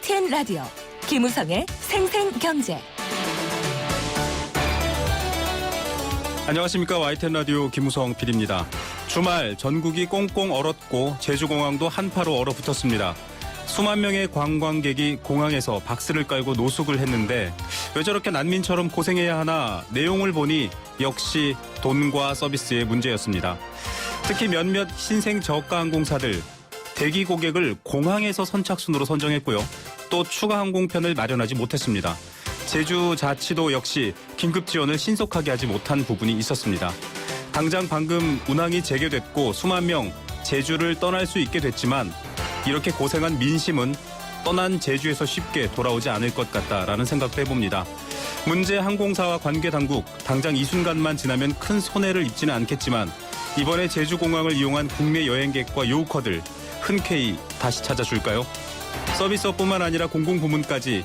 YTN 라디오 김우성의 생생경제. 안녕하십니까. YTN 라디오 김우성 PD입니다. 주말 전국이 꽁꽁 얼었고 제주공항도 한파로 얼어붙었습니다. 수만 명의 관광객이 공항에서 박스를 깔고 노숙을 했는데 왜 저렇게 난민처럼 고생해야 하나 내용을 보니 역시 돈과 서비스의 문제였습니다. 특히 몇몇 신생 저가 항공사들 대기 고객을 공항에서 선착순으로 선정했고요. 또 추가 항공편을 마련하지 못했습니다. 제주자치도 역시 긴급 지원을 신속하게 하지 못한 부분이 있었습니다. 당장 방금 운항이 재개됐고 수만 명 제주를 떠날 수 있게 됐지만 이렇게 고생한 민심은 떠난 제주에서 쉽게 돌아오지 않을 것 같다라는 생각도 해봅니다. 문제 항공사와 관계당국 당장 이 순간만 지나면 큰 손해를 입지는 않겠지만 이번에 제주공항을 이용한 국내 여행객과 요우커들 흔쾌히 다시 찾아줄까요? 서비스업뿐만 아니라 공공부문까지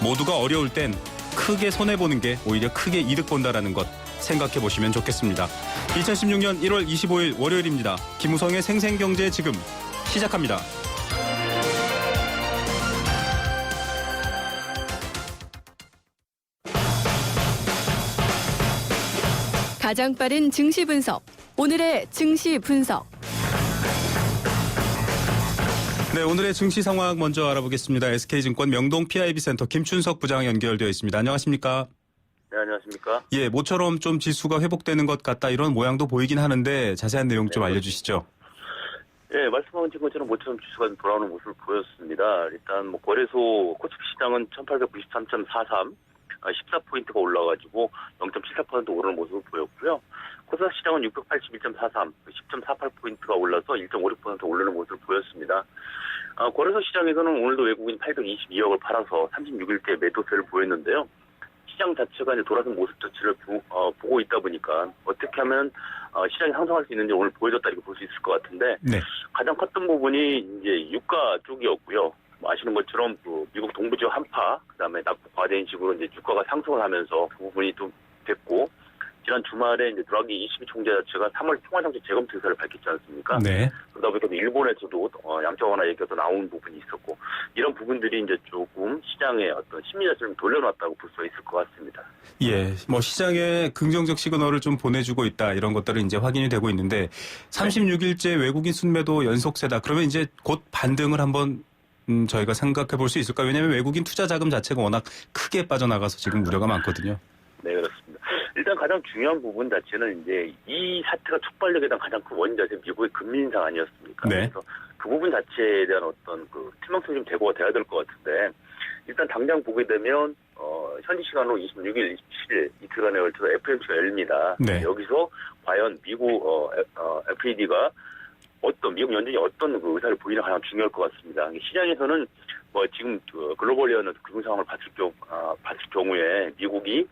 모두가 어려울 땐 크게 손해보는 게 오히려 크게 이득 본다라는 것 생각해 보시면 좋겠습니다. 2016년 1월 25일 월요일입니다. 김우성의 생생경제 지금 시작합니다. 가장 빠른 증시 분석. 오늘의 증시 분석. 네, 오늘의 증시 상황 먼저 알아보겠습니다. SK증권 명동 PIB센터 김춘석 부장 연결되어 있습니다. 안녕하십니까? 네, 안녕하십니까? 예, 모처럼 좀 지수가 회복되는 것 같다 이런 모양도 보이긴 하는데 자세한 내용 좀 알려주시죠. 예, 말씀하신 것처럼 모처럼 지수가 돌아오는 모습을 보였습니다. 일단 거래소 코스피 시장은 1893.43, 14포인트가 올라가지고 0.74% 오르는 모습을 보였고요. 코스닥 시장은 681.43, 10.48포인트가 올라서 1.56% 오르는 모습을 보였습니다. 거래소 시장에서는 오늘도 외국인 822억을 팔아서 36일째 매도세를 보였는데요. 시장 자체가 이제 돌아선 모습 자체를 보고 있다 보니까 어떻게 하면 시장이 상승할 수 있는지 오늘 보여줬다 이렇게 볼 수 있을 것 같은데 네. 가장 컸던 부분이 이제 유가 쪽이었고요. 아시는 것처럼 미국 동부 지역 한파, 그다음에 낙폭 과대인식으로 이제 유가가 상승을 하면서 그 부분이 좀 됐고 지난 주말에 이제 드라기 ECB 총재 자체가 3월 통화정책 재검토 의사를 밝혔지 않습니까? 네. 그러다 보니까 일본에서도 양적 완화 얘기가 또 나온 부분이 있었고 이런 부분들이 이제 조금 시장의 어떤 심리 자체를 돌려놨다고 볼 수 있을 것 같습니다. 예, 시장에 긍정적 시그널을 좀 보내주고 있다 이런 것들은 이제 확인이 되고 있는데 36일째 외국인 순매도 연속세다. 그러면 이제 곧 반등을 한번 저희가 생각해 볼 수 있을까? 왜냐하면 외국인 투자 자금 자체가 워낙 크게 빠져나가서 지금 우려가 많거든요. 네, 그렇습니다. 일단 가장 중요한 부분 자체는 이제 이 사태가 촉발력에 대한 가장 큰 원인 자체는 미국의 금리 인상 아니었습니까? 네. 그래서 그 부분 자체에 대한 어떤 투명성이 좀 제고가 돼야 될 것 같은데 일단 당장 보게 되면 현지 시간으로 26일, 27일 이틀간에 걸쳐서 FOMC가 열립니다. 네. 여기서 과연 미국 FED가 미국 연준이 어떤 의사를 보이나 가장 중요할 것 같습니다. 시장에서는 지금 글로벌리언 금융 상황을 봤을 경우에 미국이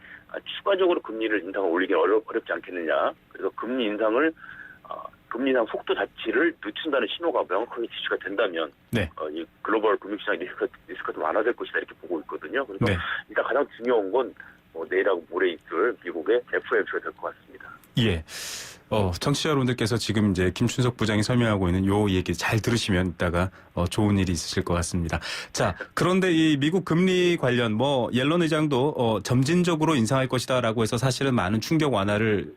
추가적으로 금리를 인상을 올리기는 어렵지 않겠느냐. 그래서 금리 인상 속도 자체를 늦춘다는 신호가 명확하게 지시가 된다면 네. 이 글로벌 금융시장의 리스크가 좀 완화될 것이다 이렇게 보고 있거든요. 그래서 네. 일단 가장 중요한 건 내일하고 모레 있을 미국의 FOMC가 될 것 같습니다. 예. 청취자 여러분들께서 지금 이제 김춘석 부장이 설명하고 있는 요 얘기 잘 들으시면 이따가 좋은 일이 있으실 것 같습니다. 자, 그런데 이 미국 금리 관련 옐런 의장도 점진적으로 인상할 것이다라고 해서 사실은 많은 충격 완화를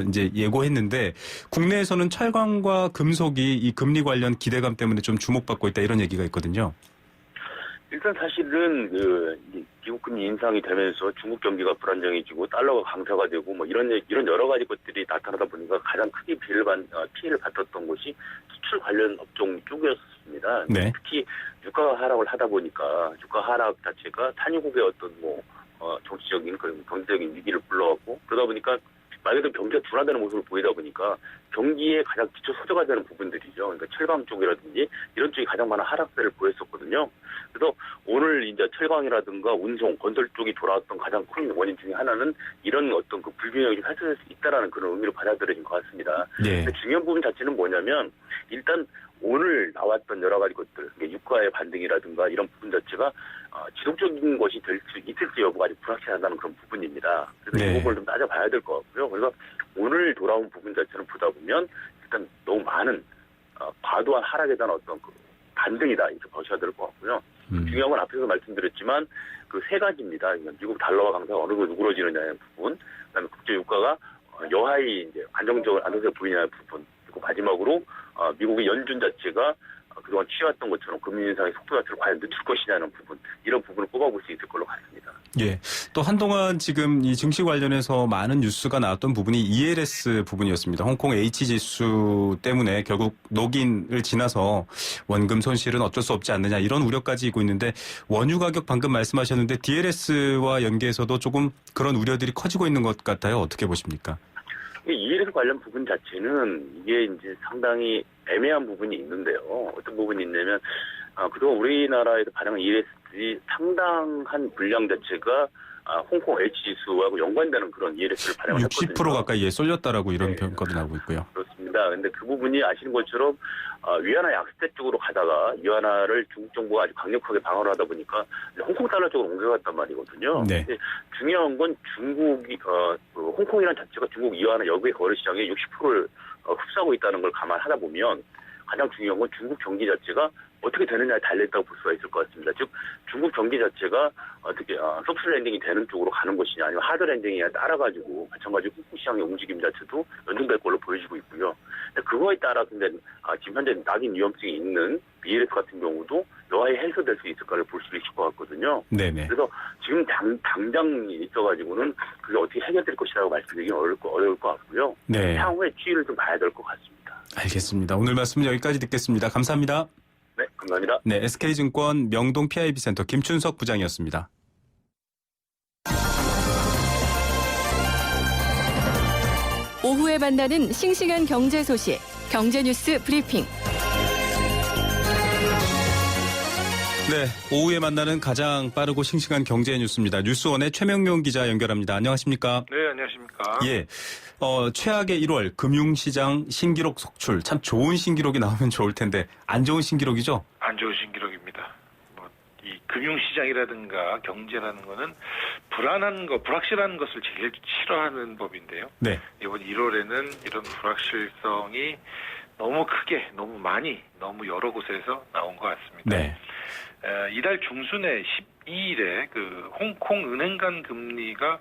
이제 예고했는데 국내에서는 철강과 금속이 이 금리 관련 기대감 때문에 좀 주목받고 있다 이런 얘기가 있거든요. 일단 사실은 미국 금리 인상이 되면서 중국 경기가 불안정해지고 달러가 강세가 되고 이런 여러 가지 것들이 나타나다 보니까 가장 크게 피해를 받았던 것이 수출 관련 업종 쪽이었습니다. 네. 특히 유가가 하락을 하다 보니까 유가 하락 자체가 산유국의 어떤 정치적인 그런 경제적인 위기를 불러왔고 그러다 보니까 말 그대로 경기가 둔화되는 모습을 보이다 보니까 경기에 가장 기초 소재가 되는 부분들이죠. 그러니까 철강 쪽이라든지 이런 쪽이 가장 많은 하락세를 보였었거든요. 그래서 오늘 이제 철강이라든가 운송, 건설 쪽이 돌아왔던 가장 큰 원인 중에 하나는 이런 어떤 불균형이 좀 해소될 수 있다라는 그런 의미로 받아들여진 것 같습니다. 네. 중요한 부분 자체는 뭐냐면 일단 오늘 나왔던 여러 가지 것들, 그러니까 유가의 반등이라든가 이런 부분 자체가 지속적인 것이 될 수 있을지 여부가 아직 불확실하다는 그런 부분입니다. 그래서 네. 이 부분을 좀 따져봐야 될 것 같고요. 그래서 오늘 돌아온 부분 자체를 보다 보면 일단 너무 많은 과도한 하락에 대한 어떤 반등이다 이렇게 보셔야 될 것 같고요. 중요한 건 앞에서 말씀드렸지만 그 세 가지입니다. 미국 달러와 강세가 어느 정도 누그러지느냐의 부분, 그다음에 국제 유가가 여하의 이제 안정세를 보이냐의 부분, 그리고 마지막으로 미국의 연준 자체가 그동안 취해왔던 것처럼 금리 인상의 속도 자체를 과연 늦출 것이냐는 부분, 이런 부분을 뽑아볼 수 있을 걸로 같습니다. 예. 또 한동안 지금 이 증시 관련해서 많은 뉴스가 나왔던 부분이 ELS 부분이었습니다. 홍콩 H지수 때문에 결국 녹인을 지나서 원금 손실은 어쩔 수 없지 않느냐 이런 우려까지 있고 있는데 원유 가격 방금 말씀하셨는데 DLS와 연계해서도 조금 그런 우려들이 커지고 있는 것 같아요. 어떻게 보십니까? ELS 관련 부분 자체는 이게 이제 상당히 애매한 부분이 있는데요. 어떤 부분이 있냐면 그동안 우리나라에서 발행한 ELS들이 상당한 분량 자체가 홍콩 H지수하고 연관되는 그런 ELS를 발행을 했거든요. 60% 가까이에 쏠렸다라고 이런 평가도 나오고 있고요. 그렇습니다. 근데 그 부분이 아시는 것처럼 위안화 약세 쪽으로 가다가 위안화를 중국 정부가 아주 강력하게 방어를 하다 보니까 홍콩 달러 쪽으로 옮겨갔단 말이거든요. 네. 근데 중요한 건 중국이 홍콩이라는 자체가 중국 위안화 여부의 거래 시장의 60%를 흡수하고 있다는 걸 감안하다 보면 가장 중요한 건 중국 경기 자체가 어떻게 되느냐에 달려있다고 볼 수가 있을 것 같습니다. 즉 중국 경기 자체가 어떻게 소프트 랜딩이 되는 쪽으로 가는 것이냐 아니면 하드 랜딩에 따라가지고 마찬가지로 홍콩 시장의 움직임 자체도 연동될 걸로 보여지고 있고요. 그거에 따라 근데 지금 현재 낙인 위험성이 있는 ELS 같은 경우도 여하에 해소될 수 있을까를 볼 수 있을 것 같거든요. 네네. 그래서 지금 당장 있어가지고는 그게 어떻게 해결될 것이라고 말씀드리기는 어려울 것 같고요. 네. 향후에 추이를 좀 봐야 될 것 같습니다. 알겠습니다. 오늘 말씀 여기까지 듣겠습니다. 감사합니다. 네, 감사합니다. 네, SK증권 명동 PIB센터 김춘석 부장이었습니다. 오후에 만나는 싱싱한 경제 소식, 경제뉴스 브리핑. 네, 오후에 만나는 가장 빠르고 싱싱한 경제 뉴스입니다. 뉴스원의 최명용 기자 연결합니다. 안녕하십니까? 네, 안녕하십니까? 예, 최악의 1월 금융시장 신기록 속출. 참 좋은 신기록이 나오면 좋을 텐데 안 좋은 신기록이죠? 안 좋은 신기록입니다. 이 금융시장이라든가 경제라는 거는 불확실한 것을 제일 싫어하는 법인데요. 네. 이번 1월에는 이런 불확실성이 너무 크게, 너무 많이, 너무 여러 곳에서 나온 것 같습니다. 네. 이달 중순에 12일에 홍콩 은행 간 금리가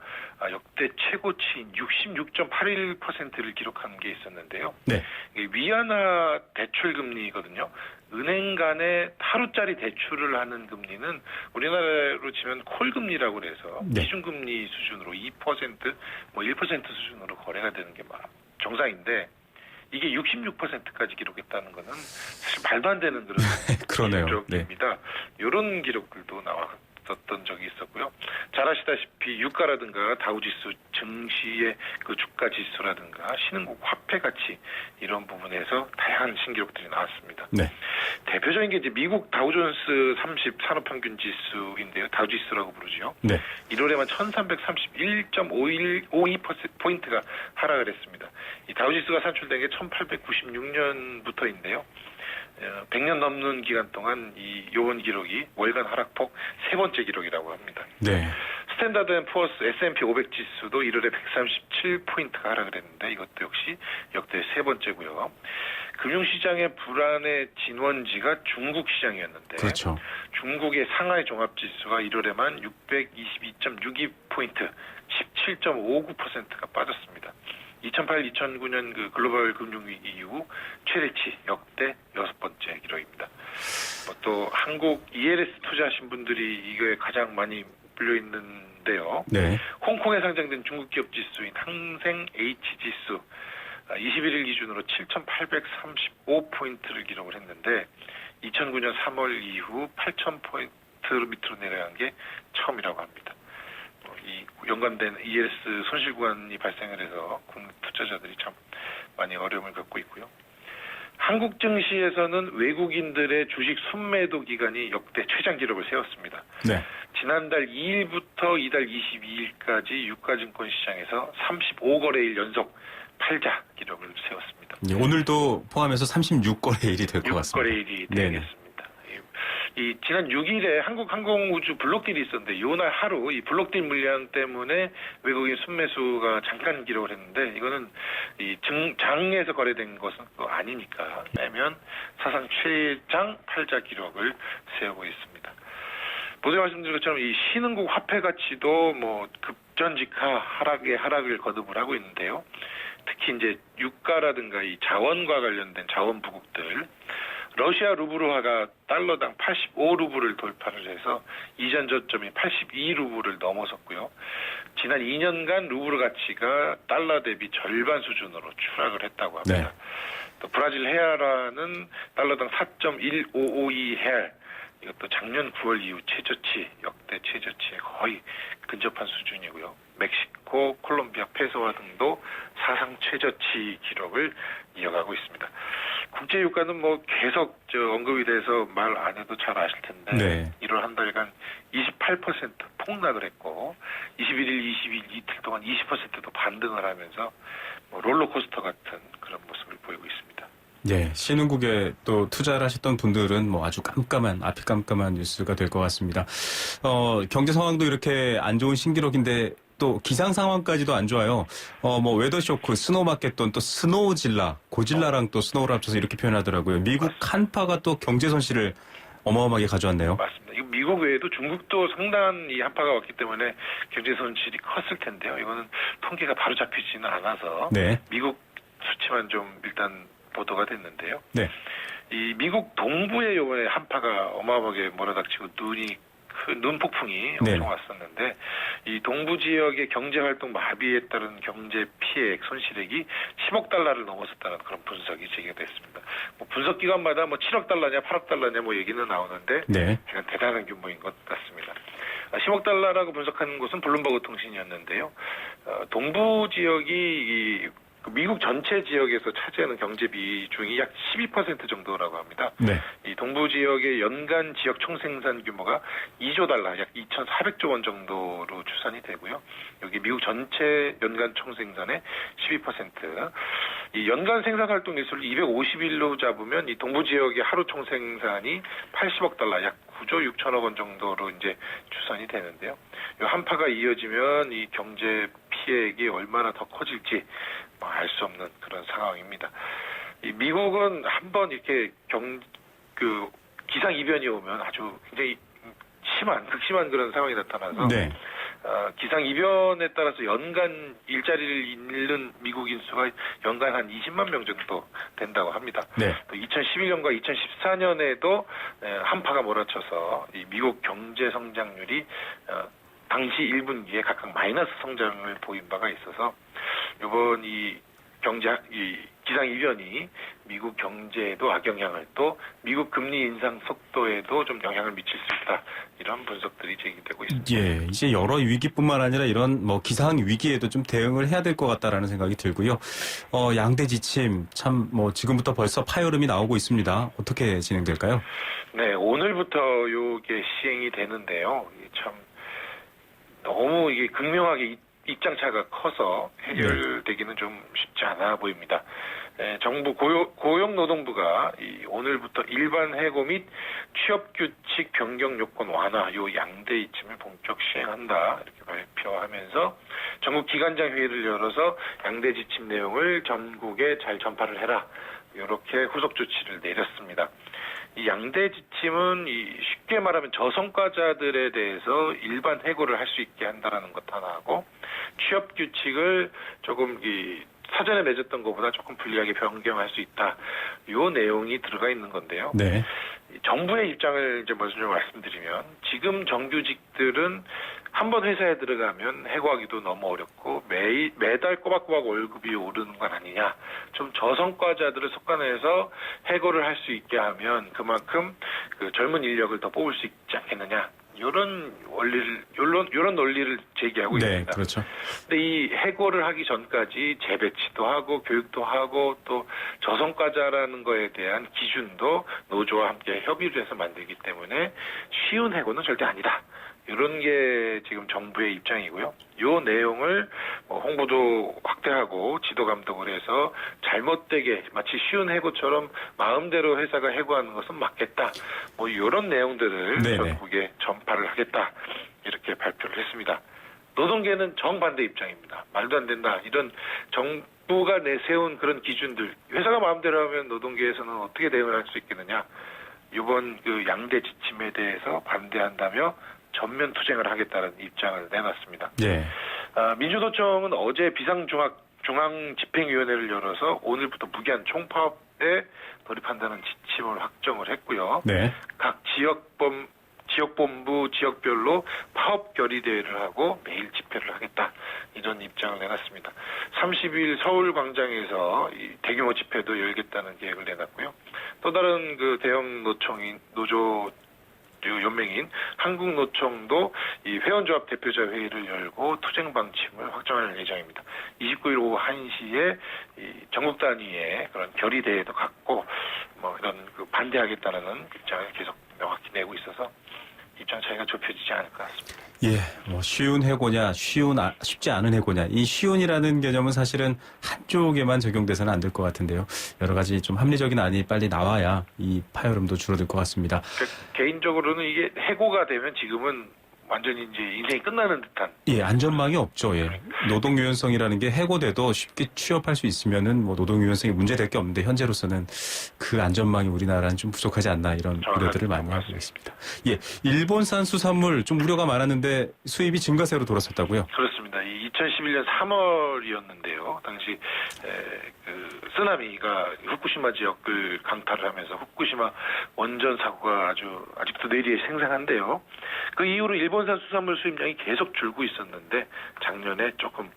역대 최고치인 66.81%를 기록한 게 있었는데요. 네. 위안화 대출 금리거든요. 은행 간의 하루짜리 대출을 하는 금리는 우리나라로 치면 콜 금리라고 그래서 네. 기준금리 수준으로 2%, 1% 수준으로 거래가 되는 게 정상인데 이게 66%까지 기록했다는 거는 사실 말도 안 되는 그런 그러네요. 기록입니다. 이런 기록들도 나왔었던 적이 있었고요. 잘 아시다시피 유가라든가 다우지수 증시의 그 주가 지수라든가 신흥국 화폐 가치 이런 부분에서 다양한 신기록들이 나왔습니다. 네. 대표적인 게 이제 미국 다우존스 30 산업평균 지수인데요. 다우지수라고 부르죠. 네. 1월에만 1331.52%포인트가 하락을 했습니다. 이 다우지수가 산출된 게 1896년부터인데요. 100년 넘는 기간 동안 요번 기록이 월간 하락폭 세 번째 기록이라고 합니다. 네. 스탠다드 앤 푸어스 S&P 500 지수도 1월에 137포인트가 하락을 했는데 이것도 역시 역대 세 번째고요. 금융시장의 불안의 진원지가 중국 시장이었는데 그렇죠. 중국의 상하이 종합지수가 1월에만 622.62포인트 17.59%가 빠졌습니다. 2008-2009년 그 글로벌 금융위기 이후 최대치 역대 6번째 기록입니다. 또 한국 ELS 투자하신 분들이 이거에 가장 많이 불려 있는데요. 네. 홍콩에 상장된 중국 기업 지수인 항생 H지수 21일 기준으로 7,835포인트를 기록을 했는데 2009년 3월 이후 8,000포인트 밑으로 내려간 게 처음이라고 합니다. 이 연관된 ELS 손실 구간이 발생을 해서 국내 투자자들이 참 많이 어려움을 겪고 있고요. 한국 증시에서는 외국인들의 주식 순매도 기간이 역대 최장 기록을 세웠습니다. 네. 지난달 2일부터 이달 22일까지 유가증권 시장에서 35거래일 연속 팔자 기록을 세웠습니다. 예, 오늘도 포함해서 36거래일이 될 것 같습니다. 6거래일이 되겠습니다. 이 지난 6일에 한국항공우주 블록딜이 있었는데 이날 하루 이 블록딜 물량 때문에 외국인 순매수가 잠깐 기록을 했는데 이거는 이 장에서 거래된 것은 아니니까 왜냐하면 사상 최장 팔자 기록을 세우고 있습니다. 모두 말씀드린 것처럼 이 신흥국 화폐 가치도 뭐 급전직하 하락을 거듭을 하고 있는데요. 특히 이제 유가라든가 이 자원과 관련된 자원 부국들, 러시아 루블화가 달러당 85루블을 돌파를 해서 이전 저점이 82루블을 넘어섰고요. 지난 2년간 루블 가치가 달러 대비 절반 수준으로 추락을 했다고 합니다. 네. 또 브라질 헤아라는 달러당 4.1552 헤알, 이것도 작년 9월 이후 최저치, 역대 최저치에 거의 근접한 수준이고요. 멕시코, 콜롬비아 페소화 등도 사상 최저치 기록을 이어가고 있습니다. 국제 유가는 뭐 계속 언급이 돼서 말 안 해도 잘 아실 텐데 네. 1월 한 달간 28% 폭락을 했고 21일, 22일 이틀 동안 20%도 반등을 하면서 뭐 롤러코스터 같은 그런 모습을 보이고 있습니다. 네, 신흥국에 또 투자를 하셨던 분들은 뭐 아주 앞이 깜깜한 뉴스가 될 것 같습니다. 경제 상황도 이렇게 안 좋은 신기록인데 또 기상 상황까지도 안 좋아요. 뭐 웨더 쇼크, 스노우 마켓돈, 또 스노우질라, 고질라랑 또 스노우를 합쳐서 이렇게 표현하더라고요. 미국 한파가 또 경제 손실을 어마어마하게 가져왔네요. 맞습니다. 이거 미국 외에도 중국도 상당한 이 한파가 왔기 때문에 경제 손실이 컸을 텐데요. 이거는 통계가 바로 잡히지는 않아서 네. 미국 수치만 좀 일단 보도가 됐는데요. 네. 이 미국 동부에 이번에 한파가 어마어마하게 몰아닥치고 눈 폭풍이 엄청 네. 왔었는데 이 동부 지역의 경제 활동 마비에 따른 경제 피해액 손실액이 10억 달러를 넘어섰다는 그런 분석이 제기됐습니다. 뭐 분석 기관마다 뭐 7억 달러냐 8억 달러냐 뭐 얘기는 나오는데 네. 그냥 대단한 규모인 것 같습니다. 10억 달러라고 분석하는 곳은 블룸버그 통신이었는데요. 동부 지역이 미국 전체 지역에서 차지하는 경제 비중이 약 12% 정도라고 합니다. 네. 이 동부 지역의 연간 지역 총생산 규모가 2조 달러, 약 2,400조 원 정도로 추산이 되고요. 여기 미국 전체 연간 총생산의 12%. 이 연간 생산 활동 일수를 250일로 잡으면 이 동부 지역의 하루 총생산이 80억 달러, 약 9조 6천억 원 정도로 이제 추산이 되는데요. 이 한파가 이어지면 이 경제 피해액이 얼마나 더 커질지 알 수 없는 그런 상황입니다. 이 미국은 한번 이렇게 기상 이변이 오면 아주 굉장히 극심한 그런 상황이 나타나서 네. 기상 이변에 따라서 연간 일자리를 잃는 미국인 수가 연간 한 20만 명 정도 된다고 합니다. 네. 또 2011년과 2014년에도 한파가 몰아쳐서 이 미국 경제 성장률이 당시 1분기에 각각 마이너스 성장을 보인 바가 있어서 이번 이 기상 이변이 미국 경제에도 악영향을 또 미국 금리 인상 속도에도 좀 영향을 미칠 수 있다. 이런 분석들이 제기되고 있습니다. 예, 이제 여러 위기뿐만 아니라 이런 뭐 기상 위기에도 좀 대응을 해야 될 것 같다라는 생각이 들고요. 양대 지침 참 뭐 지금부터 벌써 파열음이 나오고 있습니다. 어떻게 진행될까요? 네, 오늘부터 요게 시행이 되는데요. 참 너무 이게 극명하게 입장차가 커서 해결되기는 좀 쉽지 않아 보입니다. 정부 고용노동부가 오늘부터 일반 해고 및 취업규칙 변경 요건 완화 요 양대 이침을 본격 시행한다 이렇게 발표하면서 전국 기관장 회의를 열어서 양대 지침 내용을 전국에 잘 전파를 해라 이렇게 후속 조치를 내렸습니다. 이 양대 지침은 쉽게 말하면 저성과자들에 대해서 일반 해고를 할 수 있게 한다라는 것 하나하고 취업 규칙을 조금 사전에 맺었던 것보다 조금 불리하게 변경할 수 있다. 요 내용이 들어가 있는 건데요. 네. 정부의 입장을 이제 먼저 말씀드리면 지금 정규직들은 한번 회사에 들어가면 해고하기도 너무 어렵고 매달 꼬박꼬박 월급이 오르는 건 아니냐. 좀 저성과자들을 속아내서 해고를 할 수 있게 하면 그만큼 젊은 인력을 더 뽑을 수 있지 않겠느냐. 이런 논리를 제기하고 네, 있습니다. 그렇죠. 근데 이 해고를 하기 전까지 재배치도 하고 교육도 하고 또 저성과자라는 거에 대한 기준도 노조와 함께 협의를 해서 만들기 때문에 쉬운 해고는 절대 아니다. 이런 게 지금 정부의 입장이고요. 이 내용을 홍보도 확대하고 지도 감독을 해서 잘못되게 마치 쉬운 해고처럼 마음대로 회사가 해고하는 것은 맞겠다. 이런 내용들을 네네. 전국에 전파를 하겠다. 이렇게 발표를 했습니다. 노동계는 정반대 입장입니다. 말도 안 된다. 이런 정부가 내세운 그런 기준들 회사가 마음대로 하면 노동계에서는 어떻게 대응을 할 수 있겠느냐. 이번 그 양대 지침에 대해서 반대한다며 전면 투쟁을 하겠다는 입장을 내놨습니다. 예. 민주노총은 어제 비상중앙집행위원회를 열어서 오늘부터 무기한 총파업에 돌입한다는 지침을 확정을 했고요. 네. 각 지역본부 지역별로 파업 결의대회를 하고 매일 집회를 하겠다, 이런 입장을 내놨습니다. 30일 서울광장에서 이 대규모 집회도 열겠다는 계획을 내놨고요. 또 다른 그 대형 노조 연맹인 한국노총도 이 회원조합 대표자 회의를 열고 투쟁 방침을 확정할 예정입니다. 29일 오후 1시에 이 전국 단위의 그런 결의대회도 갖고 뭐 이런 그 반대하겠다는 입장을 계속 명확히 내고 있어서 입장 차이가 좁혀지지 않을 것 같습니다. 예, 뭐 쉬운 해고냐, 쉽지 않은 해고냐. 이 쉬운이라는 개념은 사실은 한쪽에만 적용돼서는 안 될 것 같은데요. 여러 가지 좀 합리적인 안이 빨리 나와야 이 파열음도 줄어들 것 같습니다. 개인적으로는 이게 해고가 되면 지금은 완전히 이제 인생이 끝나는 듯한. 예, 안전망이 없죠. 예. 노동 유연성이라는 게 해고돼도 쉽게 취업할 수 있으면은 뭐 노동 유연성이 문제될 게 없는데 현재로서는 그 안전망이 우리나라는 좀 부족하지 않나 이런 우려들을 많이 하고 있습니다. 예, 일본산 수산물 좀 우려가 많았는데 수입이 증가세로 돌아섰다고요? 그렇습니다. 이 2011년 3월이었는데요. 당시 그 쓰나미가 후쿠시마 지역을 강타를 하면서 후쿠시마 원전 사고가 아직도 뇌리에 생생한데요. 그 이후로 일본산 수산물 수입량이 계속 줄고 있었는데 작년에 조금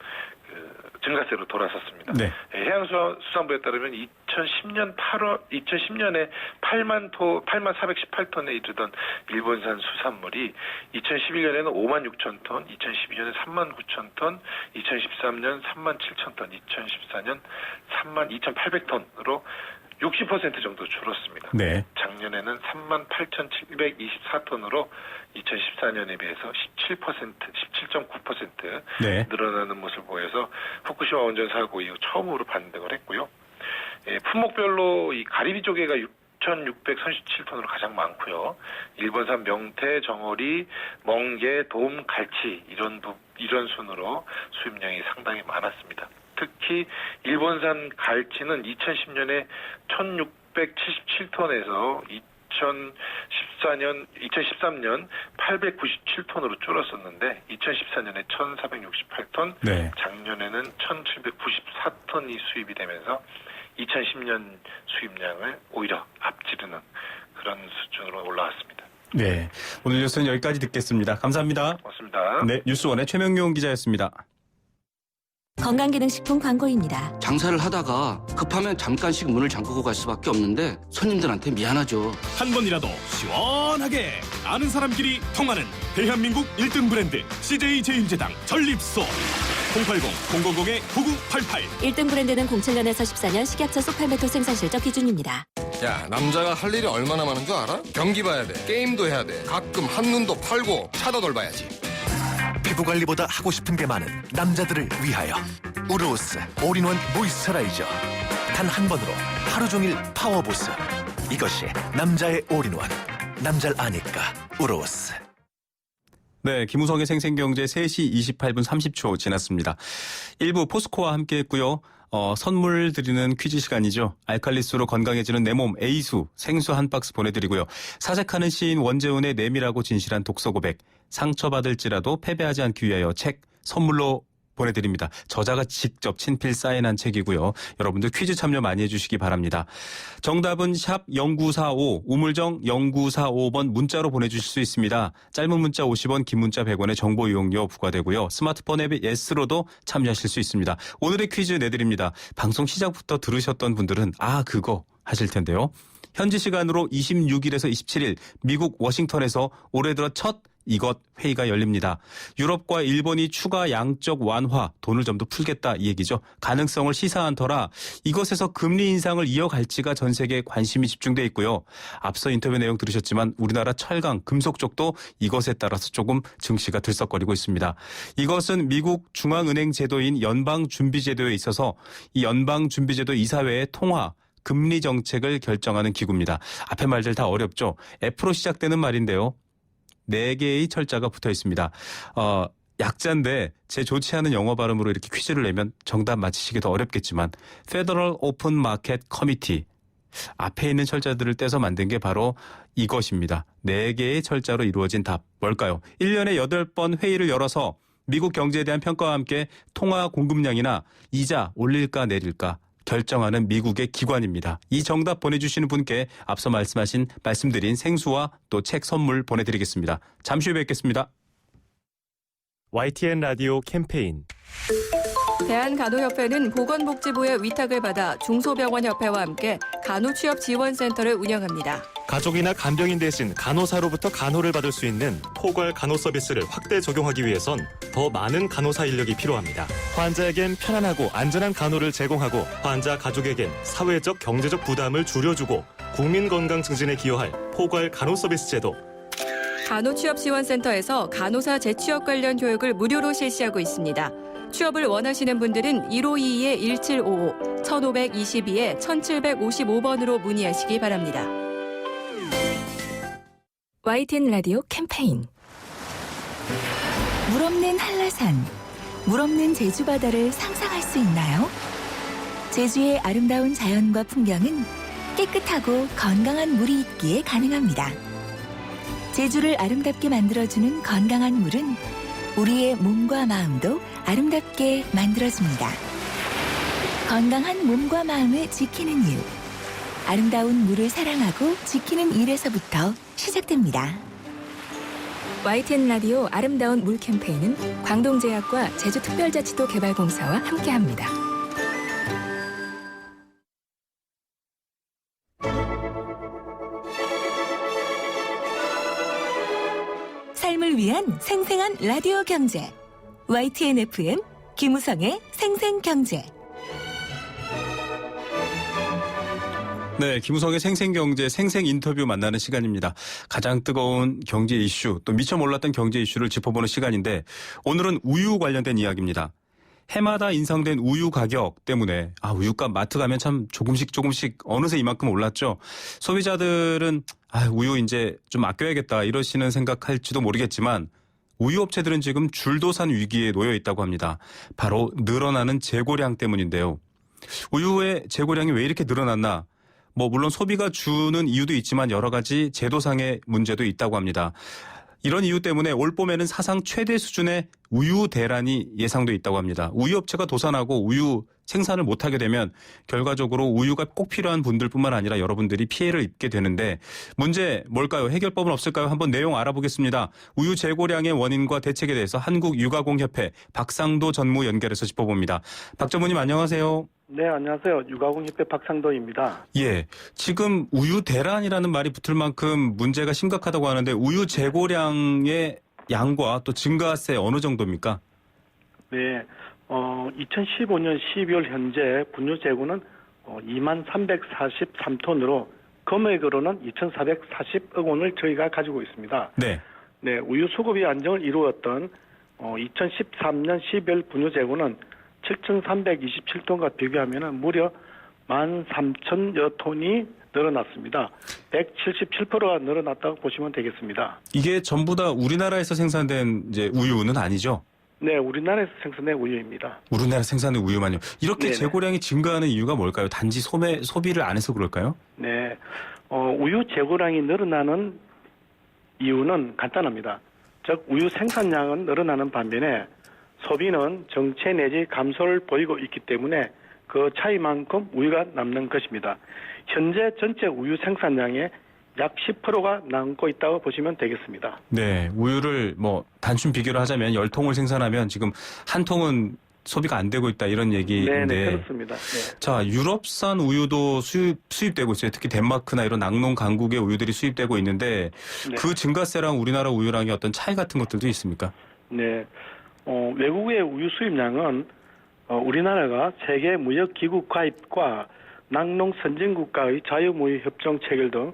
증가세로 돌아섰습니다. 네. 해양수산부에 따르면 2010년에 8만 418톤에 이르던 일본산 수산물이 2011년에는 5만 6천 톤, 2012년에 3만 9천 톤, 2013년 3만 7천 톤, 2014년 3만 2,800톤으로 60% 정도 줄었습니다. 네. 작년에는 3만 8,724톤으로 2014년에 비해서 17.9% 네. 늘어나는 모습을 보여서 후쿠시마 원전 사고 이후 처음으로 반등을 했고요. 품목별로 이 가리비 조개가 6,637톤으로 가장 많고요. 일본산 명태, 정어리, 멍게, 돔, 갈치 이런 순으로 수입량이 상당히 많았습니다. 특히 일본산 갈치는 2010년에 1,677톤에서 2013년 897톤으로 줄었었는데 2014년에 1,468톤, 네. 작년에는 1,794톤이 수입이 되면서 2010년 수입량을 오히려 앞지르는 그런 수준으로 올라왔습니다. 네. 오늘 뉴스는 여기까지 듣겠습니다. 감사합니다. 고맙습니다. 네, 뉴스원의 최명용 기자였습니다. 건강기능식품 광고입니다. 장사를 하다가 급하면 잠깐씩 문을 잠그고 갈 수밖에 없는데 손님들한테 미안하죠. 한 번이라도 시원하게 아는 사람끼리 통하는 대한민국 1등 브랜드 CJ 제일제당 전립소 080-000-9988 1등 브랜드는 07년에서 14년 식약처 소팔메토 생산 실적 기준입니다. 야, 남자가 할 일이 얼마나 많은 줄 알아? 경기 봐야 돼, 게임도 해야 돼, 가끔 한눈도 팔고 차도 돌봐야지. 피부관리보다 하고 싶은 게 많은 남자들을 위하여 우르오스 올인원 모이스처라이저. 단 한 번으로 하루 종일 파워보스. 이것이 남자의 올인원. 남자를 아니까 우르오스. 네, 김우성의 생생경제 3시 28분 30초 지났습니다. 1부 포스코와 함께했고요. 선물 드리는 퀴즈 시간이죠. 알칼리수로 건강해지는 내 몸 A수 생수 한 박스 보내드리고요. 사색하는 시인 원재훈의 내밀하고 진실한 독서 고백, 상처받을지라도 패배하지 않기 위하여 책 선물로 보내드립니다. 저자가 직접 친필 사인한 책이고요. 여러분들 퀴즈 참여 많이 해주시기 바랍니다. 정답은 샵 0945 우물정 0945번 문자로 보내주실 수 있습니다. 짧은 문자 50원, 긴 문자 100원의 정보 이용료 부과되고요. 스마트폰 앱의 예스로도 참여하실 수 있습니다. 오늘의 퀴즈 내드립니다. 방송 시작부터 들으셨던 분들은 그거 하실 텐데요. 현지 시간으로 26일에서 27일 미국 워싱턴에서 올해 들어 첫 이것 회의가 열립니다. 유럽과 일본이 추가 양적 완화, 돈을 좀 더 풀겠다 이 얘기죠. 가능성을 시사한 터라 이것에서 금리 인상을 이어갈지가 전 세계에 관심이 집중돼 있고요. 앞서 인터뷰 내용 들으셨지만 우리나라 철강, 금속 쪽도 이것에 따라서 조금 증시가 들썩거리고 있습니다. 이것은 미국 중앙은행 제도인 연방준비제도에 있어서 이 연방준비제도 이사회의 통화, 금리 정책을 결정하는 기구입니다. 앞에 말들 다 어렵죠. F로 시작되는 말인데요. 4개의 철자가 붙어 있습니다. 약자인데 제 좋지 않은 영어 발음으로 이렇게 퀴즈를 내면 정답 맞히시기 더 어렵겠지만 Federal Open Market Committee, 앞에 있는 철자들을 떼서 만든 게 바로 이것입니다. 4개의 철자로 이루어진 답. 뭘까요? 1년에 8번 회의를 열어서 미국 경제에 대한 평가와 함께 통화 공급량이나 이자 올릴까 내릴까 결정하는 미국의 기관입니다. 이 정답 보내주시는 분께 앞서 말씀드린 생수와 또 책 선물 보내드리겠습니다. 잠시 후에 뵙겠습니다. YTN 라디오 캠페인 대한간호협회는 보건복지부의 위탁을 받아 중소병원협회와 함께 간호취업지원센터를 운영합니다. 가족이나 간병인 대신 간호사로부터 간호를 받을 수 있는 포괄 간호 서비스를 확대 적용하기 위해선 더 많은 간호사 인력이 필요합니다. 환자에겐 편안하고 안전한 간호를 제공하고 환자 가족에겐 사회적 경제적 부담을 줄여주고 국민 건강 증진에 기여할 포괄 간호 서비스 제도. 간호취업지원센터에서 간호사 재취업 관련 교육을 무료로 실시하고 있습니다. 취업을 원하시는 분들은 1522-1755, 1522-1755번으로 문의하시기 바랍니다. YTN 라디오 캠페인 물 없는 한라산, 물 없는 제주 바다를 상상할 수 있나요? 제주의 아름다운 자연과 풍경은 깨끗하고 건강한 물이 있기에 가능합니다. 제주를 아름답게 만들어주는 건강한 물은 우리의 몸과 마음도 아름답게 만들어줍니다. 건강한 몸과 마음을 지키는 일. 아름다운 물을 사랑하고 지키는 일에서부터 시작됩니다. YTN 라디오 아름다운 물 캠페인은 광동제약과 제주특별자치도 개발공사와 함께합니다. 삶을 위한 생생한 라디오 경제. YTN FM 김우성의 생생경제. 네, 김우성의 생생경제 생생인터뷰 만나는 시간입니다. 가장 뜨거운 경제 이슈, 또 미처 몰랐던 경제 이슈를 짚어보는 시간인데 오늘은 우유 관련된 이야기입니다. 해마다 인상된 우유 가격 때문에 우유값 마트 가면 참 조금씩 어느새 이만큼 올랐죠. 소비자들은 우유 이제 좀 아껴야겠다 이러시는 생각할지도 모르겠지만 우유 업체들은 지금 줄도산 위기에 놓여 있다고 합니다. 바로 늘어나는 재고량 때문인데요. 우유의 재고량이 왜 이렇게 늘어났나? 물론 소비가 주는 이유도 있지만 여러 가지 제도상의 문제도 있다고 합니다. 이런 이유 때문에 올 봄에는 사상 최대 수준의 우유 대란이 예상돼 있다고 합니다. 우유 업체가 도산하고 우유 생산을 못하게 되면 결과적으로 우유가 꼭 필요한 분들뿐만 아니라 여러분들이 피해를 입게 되는데 문제 뭘까요? 해결법은 없을까요? 한번 내용 알아보겠습니다. 우유 재고량의 원인과 대책에 대해서 한국유가공협회 박상도 전무 연결해서 짚어봅니다. 박 전무님 안녕하세요. 네, 안녕하세요. 유가공협회 박상도입니다. 예, 지금 우유 대란이라는 말이 붙을 만큼 문제가 심각하다고 하는데 우유 재고량의 양과 또 증가세 어느 정도입니까? 네, 2015년 12월 현재 분유 재고는 2만 343톤으로 금액으로는 2,440억 원을 저희가 가지고 있습니다. 네. 네, 우유 수급이 안정을 이루었던 2013년 12월 분유 재고는 7,327톤과 비교하면 무려 13,000여 톤이 늘어났습니다. 177%가 늘어났다고 보시면 되겠습니다. 이게 전부 다 우리나라에서 생산된 이제 우유는 아니죠? 네, 우리나라에서 생산된 우유입니다. 우리나라 생산된 우유만요. 이렇게 네네. 재고량이 증가하는 이유가 뭘까요? 단지 소비를 안 해서 그럴까요? 네, 우유 재고량이 늘어나는 이유는 간단합니다. 즉 우유 생산량은 늘어나는 반면에 소비는 정체 내지 감소를 보이고 있기 때문에 그 차이만큼 우유가 남는 것입니다. 현재 전체 우유 생산량의 약 10%가 남고 있다고 보시면 되겠습니다. 네, 우유를 단순 비교를 하자면 10통을 생산하면 지금 한 통은 소비가 안 되고 있다 이런 얘기인데. 네, 그렇습니다. 네. 자, 유럽산 우유도 수입되고 있어요. 특히 덴마크나 이런 낙농 강국의 우유들이 수입되고 있는데 네. 그 증가세랑 우리나라 우유랑의 어떤 차이 같은 것들도 있습니까? 네, 외국의 우유 수입량은 우리나라가 세계 무역기구 가입과 낙농 선진국가의 자유무역 협정 체결 등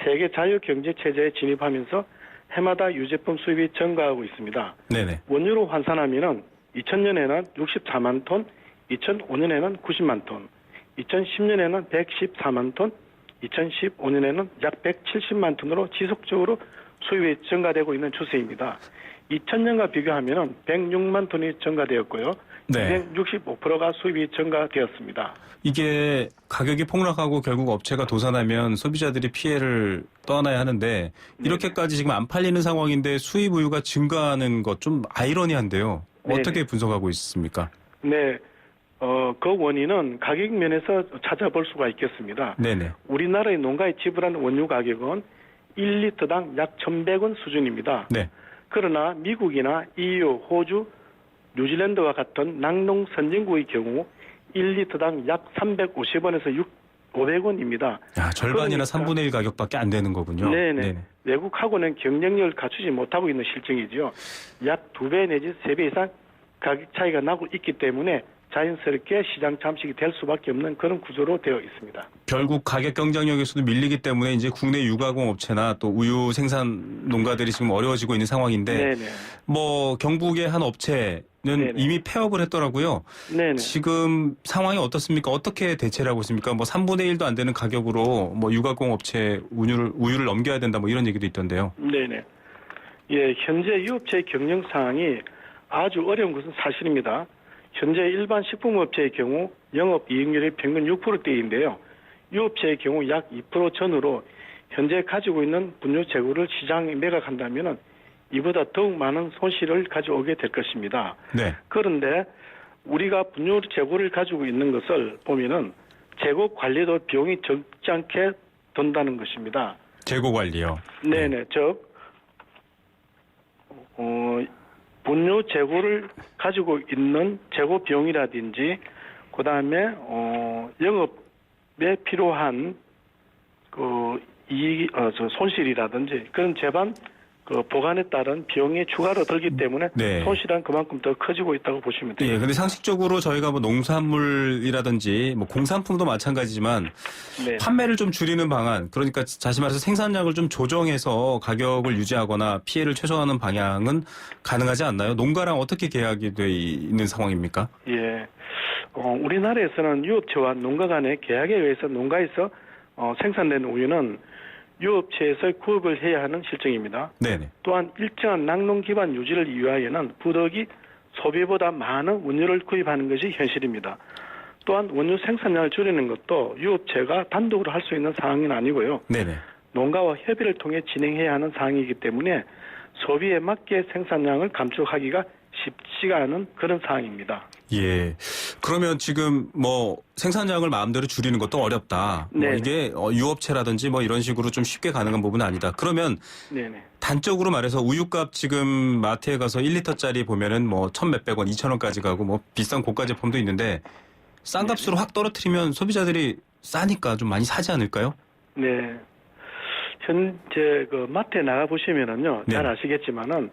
세계 자유경제체제에 진입하면서 해마다 유제품 수입이 증가하고 있습니다. 네네. 원유로 환산하면은 2000년에는 64만 톤, 2005년에는 90만 톤, 2010년에는 114만 톤, 2015년에는 약 170만 톤으로 지속적으로 수입이 증가되고 있는 추세입니다. 2000년과 비교하면 106만 톤이 증가되었고요. 네. 265%가 수입이 증가되었습니다. 이게 가격이 폭락하고 결국 업체가 도산하면 소비자들이 피해를 떠나야 하는데 이렇게까지 지금 안 팔리는 상황인데 수입 우유가 증가하는 것 좀 아이러니한데요. 어떻게 분석하고 있습니까? 네. 그 원인은 가격 면에서 찾아볼 수가 있겠습니다. 네네. 우리나라의 농가에 지불하는 원유 가격은 1리터당 약 1,100원 수준입니다. 네. 그러나 미국이나 EU, 호주, 뉴질랜드와 같은 낙농 선진국의 경우 1리터당 약 350원에서 500원입니다. 절반이나 그러니까, 3분의 1 가격밖에 안 되는 거군요. 네네. 외국하고는 경쟁력을 갖추지 못하고 있는 실정이죠. 약 2배 내지 3배 이상 가격 차이가 나고 있기 때문에 자연스럽게 시장 잠식이 될 수밖에 없는 그런 구조로 되어 있습니다. 결국 가격 경쟁력에서도 밀리기 때문에 이제 국내 유가공 업체나 또 우유 생산 농가들이 지금 어려워지고 있는 상황인데 네네. 뭐 경북의 한 업체는 네네. 이미 폐업을 했더라고요. 네네. 지금 상황이 어떻습니까? 어떻게 대체를 하고 있습니까? 뭐 3분의 1도 안 되는 가격으로 뭐 유가공 업체 우유를 넘겨야 된다 뭐 이런 얘기도 있던데요. 네네. 예, 현재 유업체의 경영 상황이 아주 어려운 것은 사실입니다. 현재 일반 식품업체의 경우 영업이익률이 평균 6%대인데요. 유업체의 경우 약 2% 전후로 현재 가지고 있는 분유 재고를 시장에 매각한다면 이보다 더욱 많은 손실을 가져오게 될 것입니다. 네. 그런데 우리가 분유 재고를 가지고 있는 것을 보면은 재고 관리도 비용이 적지 않게 든다는 것입니다. 재고 관리요. 네네. 즉, 분유 재고를 가지고 있는 재고 비용이라든지, 그 다음에, 영업에 필요한, 손실이라든지, 그런 재반, 보관에 따른 비용이 추가로 들기 때문에 네. 손실은 그만큼 더 커지고 있다고 보시면 됩니다. 예, 근데 상식적으로 저희가 뭐 농산물이라든지 뭐 공산품도 마찬가지지만 네. 판매를 좀 줄이는 방안, 그러니까 다시 말해서 생산량을 좀 조정해서 가격을 유지하거나 피해를 최소화하는 방향은 가능하지 않나요? 농가랑 어떻게 계약이 돼 있는 상황입니까? 예. 우리나라에서는 유업체와 농가 간의 계약에 의해서 농가에서 생산된 우유는 유업체에서 구입을 해야 하는 실정입니다. 네네. 또한 일정한 낙농 기반 유지를 위하여는 부득이 소비보다 많은 원유를 구입하는 것이 현실입니다. 또한 원유 생산량을 줄이는 것도 유업체가 단독으로 할 수 있는 사항은 아니고요. 네네. 농가와 협의를 통해 진행해야 하는 사항이기 때문에 소비에 맞게 생산량을 감축하기가 쉽지가 않은 그런 사항입니다. 예. 그러면 지금 뭐 생산량을 마음대로 줄이는 것도 어렵다. 뭐 네네. 이게 유업체라든지 뭐 이런 식으로 좀 쉽게 가능한 부분은 아니다. 그러면 네네. 단적으로 말해서 우유값 지금 마트에 가서 1리터짜리 보면은 뭐 1,몇백 원, 2,000원까지 가고 뭐 비싼 고가 제품도 있는데 싼 값으로 확 떨어뜨리면 소비자들이 싸니까 좀 많이 사지 않을까요? 네. 현재 마트에 나가 보시면은요, 네. 잘 아시겠지만은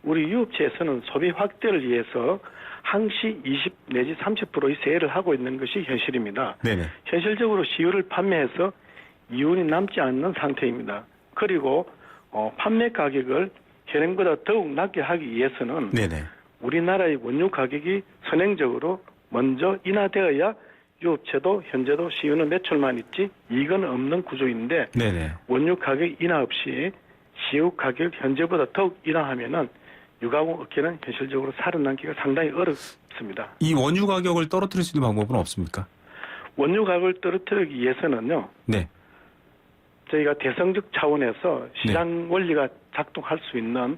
우리 유업체에서는 소비 확대를 위해서 항시 20 내지 30%의 세일을 하고 있는 것이 현실입니다. 네네. 현실적으로 시유를 판매해서 이윤이 남지 않는 상태입니다. 그리고 판매 가격을 현행보다 더욱 낮게 하기 위해서는 네네. 우리나라의 원유 가격이 선행적으로 먼저 인하되어야 유업체도 현재도 시유는 매출만 있지 이익은 없는 구조인데 네네. 원유 가격 인하 없이 시유 가격 현재보다 더욱 인하하면은 유가공 업계는 현실적으로 살아남기가 상당히 어렵습니다. 이 원유 가격을 떨어뜨릴 수 있는 방법은 없습니까? 원유 가격을 떨어뜨리기 위해서는요. 네. 저희가 대성적 차원에서 시장 원리가 작동할 수 있는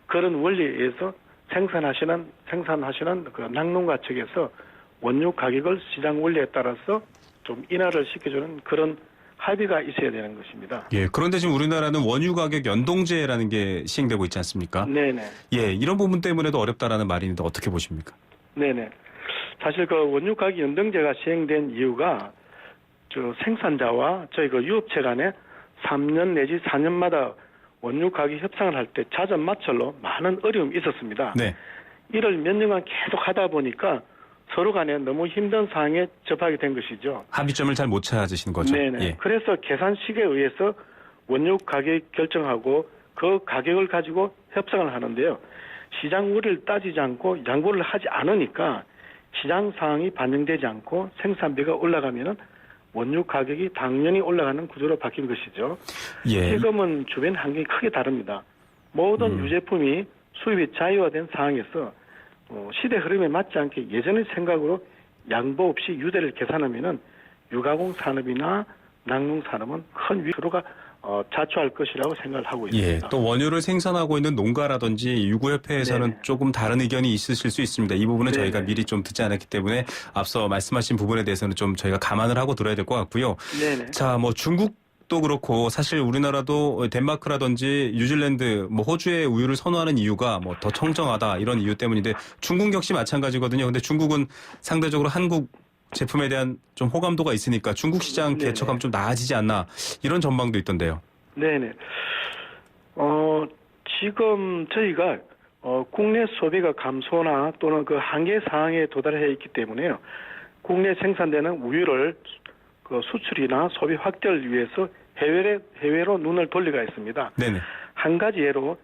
그런 원리에 의해서 생산하시는 그 낙농가 측에서 원유 가격을 시장 원리에 따라서 좀 인하를 시켜주는 그런 합의가 있어야 되는 것입니다. 예. 그런데 지금 우리나라는 원유 가격 연동제라는 게 시행되고 있지 않습니까? 네네. 예. 이런 부분 때문에도 어렵다라는 말이 있는데 어떻게 보십니까? 네네. 사실 그 원유 가격 연동제가 시행된 이유가 생산자와 저희 유업체 간에 3년 내지 4년마다 원유 가격 협상을 할 때 자전 마찰로 많은 어려움이 있었습니다. 네. 이를 몇 년간 계속 하다 보니까 서로 간에 너무 힘든 상황에 접하게 된 것이죠. 합의점을 잘 못 찾으시는 거죠. 네네. 예. 그래서 계산식에 의해서 원유 가격 결정하고 그 가격을 가지고 협상을 하는데요. 시장 원리를 따지지 않고 양보를 하지 않으니까 시장 상황이 반영되지 않고 생산비가 올라가면은 원유 가격이 당연히 올라가는 구조로 바뀐 것이죠. 예. 지금은 주변 환경이 크게 다릅니다. 모든 유제품이 수입이 자유화된 상황에서 시대 흐름에 맞지 않게 예전의 생각으로 양보 없이 유대를 계산하면은 유가공 산업이나 낙농 산업은 큰 위로가 자초할 것이라고 생각을 하고 있습니다. 예, 또 원유를 생산하고 있는 농가라든지 유구협회에서는 네네. 조금 다른 의견이 있으실 수 있습니다. 이 부분은 네네. 저희가 미리 좀 듣지 않았기 때문에 앞서 말씀하신 부분에 대해서는 좀 저희가 감안을 하고 들어야 될 것 같고요. 네네. 자, 뭐 중국도 그렇고 사실 우리나라도 덴마크라든지 뉴질랜드, 뭐 호주의 우유를 선호하는 이유가 뭐 더 청정하다 이런 이유 때문인데 중국 역시 마찬가지거든요. 근데 중국은 상대적으로 한국 제품에 대한 좀 호감도가 있으니까 중국 시장 네네. 개척하면 좀 나아지지 않나 이런 전망도 있던데요. 네네. 지금 저희가 국내 소비가 감소나 또는 그 한계 사항에 도달해 있기 때문에요. 국내 생산되는 우유를 그 수출이나 소비 확대를 위해서 해외로 눈을 돌리가 있습니다. 네네. 한 가지 예로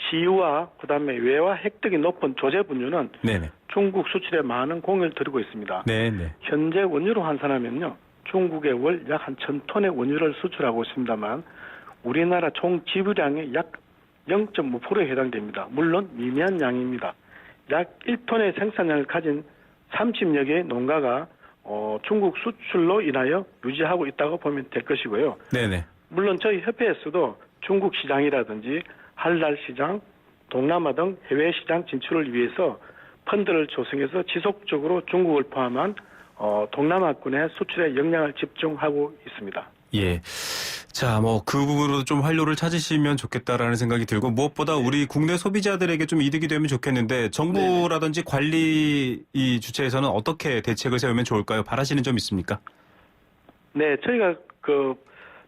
시유와 그다음에 외화 획득이 높은 조제 분유는 네네. 중국 수출에 많은 공을 들이고 있습니다. 네네. 현재 원유로 환산하면요. 중국에 월 약 한 1,000톤의 원유를 수출하고 있습니다만 우리나라 총 지불량의 약 0.5%에 해당됩니다. 물론 미미한 양입니다. 약 1톤의 생산량을 가진 30여 개의 농가가 중국 수출로 인하여 유지하고 있다고 보면 될 것이고요. 네네. 물론 저희 협회에서도 중국 시장이라든지 한랄 시장, 동남아 등 해외 시장 진출을 위해서 펀드를 조성해서 지속적으로 중국을 포함한 동남아권의 수출에 역량을 집중하고 있습니다. 예. 자, 뭐 그 부분으로 좀 활로를 찾으시면 좋겠다라는 생각이 들고 무엇보다 우리 국내 소비자들에게 좀 이득이 되면 좋겠는데 정부라든지 관리 이 주체에서는 어떻게 대책을 세우면 좋을까요? 바라시는 점 있습니까? 네, 저희가 그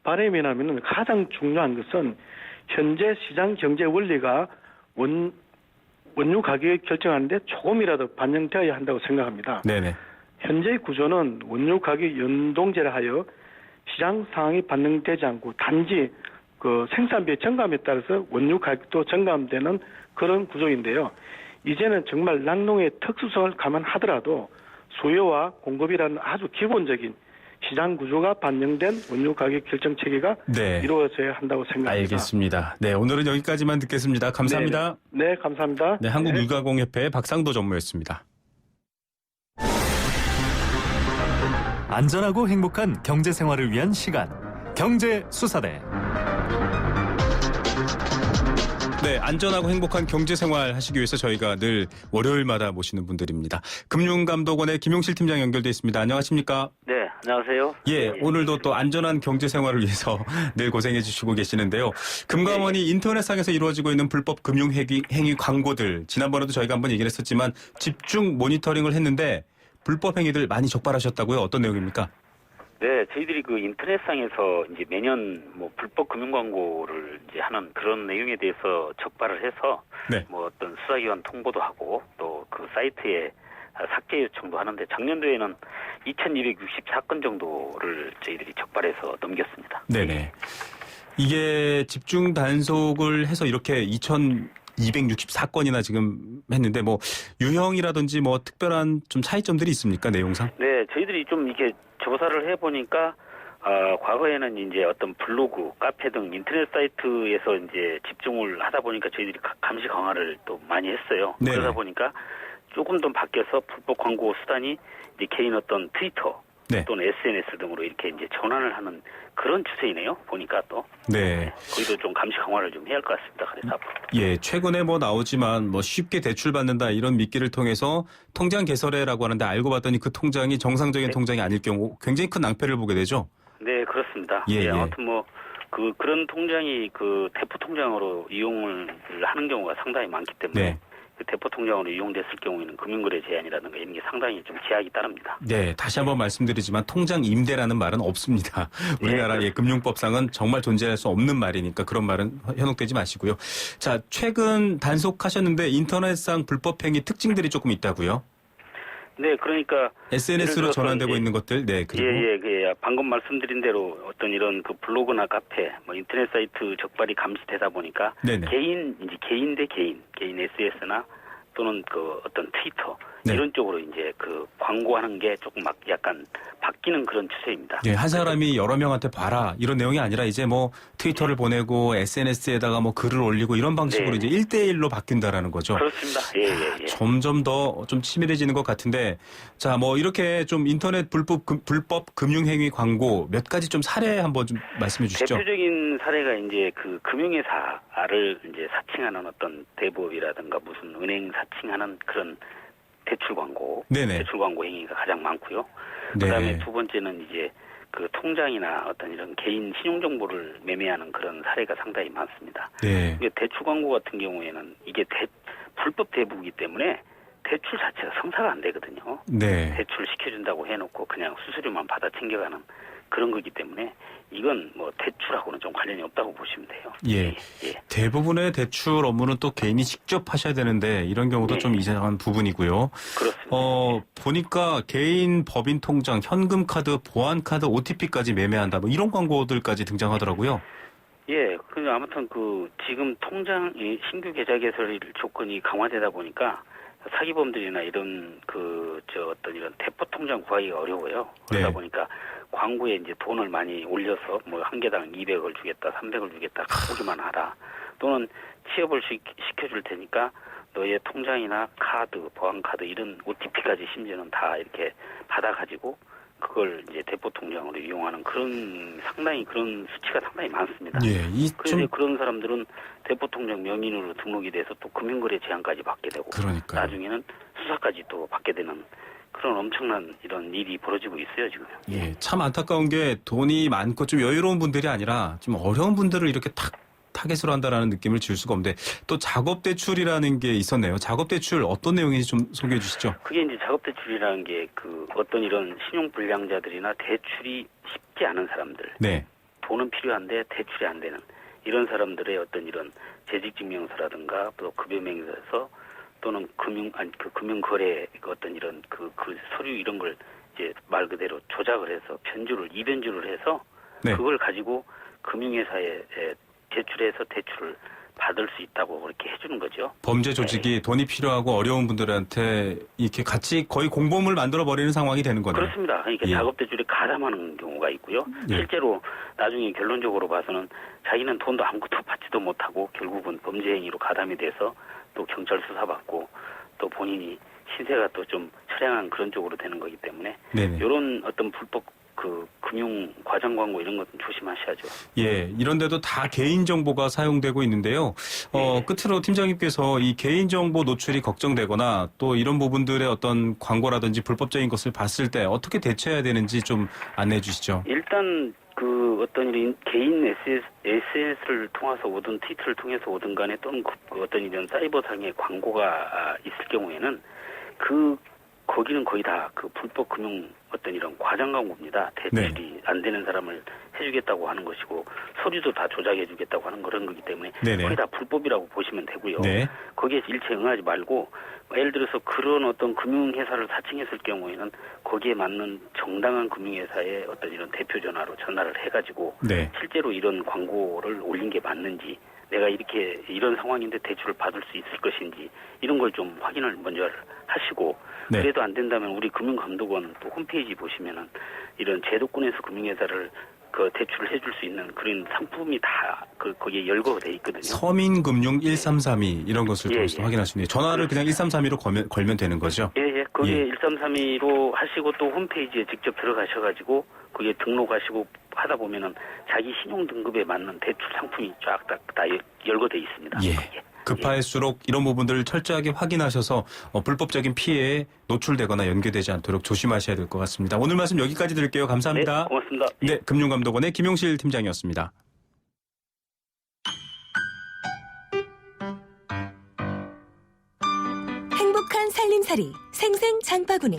바람이라면은 가장 중요한 것은 현재 시장 경제 원리가 원유 가격을 결정하는데 조금이라도 반영되어야 한다고 생각합니다. 네네. 현재의 구조는 원유 가격 연동제를 하여 시장 상황이 반영되지 않고 단지 그 생산비의 증감에 따라서 원유 가격도 증감되는 그런 구조인데요. 이제는 정말 낙농의 특수성을 감안하더라도 수요와 공급이라는 아주 기본적인 시장 구조가 반영된 원유 가격 결정 체계가 네. 이루어져야 한다고 생각합니다. 알겠습니다. 네, 오늘은 여기까지만 듣겠습니다. 감사합니다. 네, 감사합니다. 네, 한국유가공협회 박상도 전무였습니다. 안전하고 행복한 경제 생활을 위한 시간. 경제 수사대. 네, 안전하고 행복한 경제생활 하시기 위해서 저희가 늘 월요일마다 모시는 분들입니다. 금융감독원의 김용실 팀장 연결돼 있습니다. 안녕하십니까? 네, 안녕하세요. 예, 오늘도 또 안전한 경제생활을 위해서 늘 고생해 주시고 계시는데요. 금감원이 인터넷상에서 이루어지고 있는 불법 금융행위 광고들, 지난번에도 저희가 한번 얘기를 했었지만 집중 모니터링을 했는데 불법 행위들 많이 적발하셨다고요? 어떤 내용입니까? 네, 저희들이 그 인터넷상에서 이제 매년 뭐 불법 금융 광고를 이제 하는 그런 내용에 대해서 적발을 해서 네. 뭐 어떤 수사기관 통보도 하고 또 그 사이트에 삭제 요청도 하는데 작년도에는 2,264건 정도를 저희들이 적발해서 넘겼습니다. 네네. 이게 집중 단속을 해서 이렇게 2,264건이나 지금 했는데 뭐 유형이라든지 뭐 특별한 좀 차이점들이 있습니까? 내용상? 네, 저희들이 좀 이렇게 조사를 해보니까 과거에는 이제 어떤 블로그, 카페 등 인터넷 사이트에서 이제 집중을 하다 보니까 저희들이 감시 강화를 또 많이 했어요. 네네. 그러다 보니까 조금 더 바뀌어서 불법 광고 수단이 이제 개인 어떤 트위터 네. 또는 SNS 등으로 이렇게 이제 전환을 하는 그런 추세이네요. 보니까 또. 네. 거기도 좀 감시 강화를 좀 해야 할 것 같습니다. 그래서 앞으로. 예, 최근에 뭐 나오지만 뭐 쉽게 대출받는다 이런 미끼를 통해서 통장 개설해라고 하는데 알고 봤더니 그 통장이 정상적인 통장이 아닐 경우 굉장히 큰 낭패를 보게 되죠. 네, 그렇습니다. 예, 예. 아무튼 뭐 그런 통장이 그 대포 통장으로 이용을 하는 경우가 상당히 많기 때문에 네. 그 대포 통장으로 이용됐을 경우에는 금융거래 제한이라든가 이런 게 상당히 좀 제약이 따릅니다. 네, 다시 한번 말씀드리지만 통장 임대라는 말은 없습니다. 우리나라의 금융법상은 정말 존재할 수 없는 말이니까 그런 말은 현혹되지 마시고요. 자, 최근 단속하셨는데 인터넷상 불법 행위 특징들이 조금 있다고요? 네, 그러니까 SNS로 전환되고 있는 것들, 네, 그리고 예, 방금 말씀드린 대로 어떤 이런 그 블로그나 카페, 뭐 인터넷 사이트 적발이 감시되다 보니까 네네. 개인 대 개인 SNS나 또는 그 어떤 트위터 네. 이런 쪽으로 이제 그 광고하는 게 조금 막 약간 바뀌는 그런 추세입니다. 예, 한 사람이 여러 명한테 봐라 이런 내용이 아니라 이제 뭐 트위터를 보내고 SNS에다가 뭐 글을 올리고 이런 방식으로 네. 이제 1대1로 바뀐다라는 거죠. 그렇습니다. 예. 점점 더 좀 치밀해지는 것 같은데, 자, 뭐 이렇게 좀 인터넷 불법 금융행위 광고 몇 가지 좀 사례 한번 좀 말씀해 주시죠. 대표적인 사례가 이제 그 금융회사를 이제 사칭하는 어떤 대부업이라든가 무슨 은행 사칭하는 그런 대출 광고, 네네. 대출 광고 행위가 가장 많고요. 네. 그다음에 두 번째는 이제 그 통장이나 어떤 이런 개인 신용 정보를 매매하는 그런 사례가 상당히 많습니다. 네. 이게 대출 광고 같은 경우에는 이게 불법 대부이기 때문에 대출 자체가 성사가 안 되거든요. 네. 대출 시켜준다고 해놓고 그냥 수수료만 받아 챙겨가는 그런 거기 때문에 이건 뭐 대출하고는 좀 관련이 없다고 보시면 돼요. 예. 대부분의 대출 업무는 또 개인이 직접 하셔야 되는데 이런 경우도 좀 이상한 부분이고요. 그렇습니다. 보니까 개인 법인 통장, 현금 카드, 보안 카드, OTP까지 매매한다. 뭐 이런 광고들까지 등장하더라고요. 예, 그 아무튼 그 지금 통장 신규 계좌 개설 조건이 강화되다 보니까 사기범들이나 이런 어떤 이런 대포 통장 구하기가 어려워요. 그러다 네. 보니까 광고에 이제 돈을 많이 올려서 뭐 한 개당 200을 주겠다, 300을 주겠다, 가보기만 하라. 또는 취업을 시켜줄 테니까 너의 통장이나 카드, 보안카드 이런 OTP까지 심지어는 다 이렇게 받아가지고 그걸 이제 대포 통장으로 이용하는 상당히 그런 수치가 상당히 많습니다. 예, 그래서 그런 사람들은 대포 통장 명의인으로 등록이 돼서 또 금융거래 제한까지 받게 되고 그러니까요. 나중에는 수사까지 또 받게 되는 그런 엄청난 이런 일이 벌어지고 있어요, 지금. 예, 참 안타까운 게 돈이 많고 좀 여유로운 분들이 아니라 좀 어려운 분들을 이렇게 타겟으로 한다라는 느낌을 줄 수가 없는데 또 작업대출이라는 게 있었네요. 작업대출 어떤 내용인지 좀 소개해 주시죠. 그게 이제 작업대출이라는 게 그 어떤 이런 신용불량자들이나 대출이 쉽지 않은 사람들. 네. 돈은 필요한데 대출이 안 되는 이런 사람들의 어떤 이런 재직증명서라든가 또 급여명세서 또는 금융거래 어떤 이런 그 서류 이런 걸 이제 말 그대로 조작을 해서 이변주를 해서 네. 그걸 가지고 금융회사에 제출해서 대출을 받을 수 있다고 그렇게 해주는 거죠. 범죄 조직이 돈이 필요하고 어려운 분들한테 이렇게 같이 거의 공범을 만들어 버리는 상황이 되는 거네요. 그렇습니다. 그러니까 작업대출에 가담하는 경우가 있고요. 실제로 나중에 결론적으로 봐서는 자기는 돈도 아무것도 받지도 못하고 결국은 범죄 행위로 가담이 돼서 또 경찰 수사받고 또 본인이 신세가 또 좀 처량한 그런 쪽으로 되는 거기 때문에 이런 어떤 불법 금융 과장 광고 이런 것은 조심하셔야죠. 예, 이런데도 다 개인 정보가 사용되고 있는데요. 끝으로 팀장님께서 이 개인 정보 노출이 걱정되거나 또 이런 부분들의 어떤 광고라든지 불법적인 것을 봤을 때 어떻게 대처해야 되는지 좀 안내해 주시죠. 일단 어떤 이런 개인 SNS를 통해서 오든 트위터를 통해서 오든 간에 또는 어떤 이런 사이버상의 광고가 있을 경우에는 거기는 거의 다 불법 금융 어떤 이런 과장 광고입니다. 대출이 안 되는 사람을 해주겠다고 하는 것이고 서류도 다 조작해주겠다고 하는 그런 거기 때문에 거의 다 불법이라고 보시면 되고요. 거기에 일체 응하지 말고 예를 들어서 그런 어떤 금융회사를 사칭했을 경우에는 거기에 맞는 정당한 금융회사의 어떤 이런 대표 전화로 전화를 해가지고 실제로 이런 광고를 올린 게 맞는지 내가 이런 상황인데 대출을 받을 수 있을 것인지 이런 걸 좀 확인을 먼저 하시고 그래도 안 된다면 우리 금융감독원 또 홈페이지 보시면은 이런 제도권에서 금융회사를 대출을 해줄 수 있는 그런 상품이 다 거기에 열거돼 있거든요. 서민금융 1332 이런 것을 통해서 확인할 수 있네요. 전화를 그냥 1332로 걸면 되는 거죠? 예. 거기에 1332로 하시고 또 홈페이지에 직접 들어가셔가지고 거기에 등록하시고 하다 보면은 자기 신용 등급에 맞는 대출 상품이 쫙 다 열거돼 있습니다. 급할수록 이런 부분들을 철저하게 확인하셔서 불법적인 피해에 노출되거나 연계되지 않도록 조심하셔야 될 것 같습니다. 오늘 말씀 여기까지 드릴게요. 감사합니다. 네, 고맙습니다. 네, 금융감독원의 김용실 팀장이었습니다. 행복한 살림살이 생생 장바구니.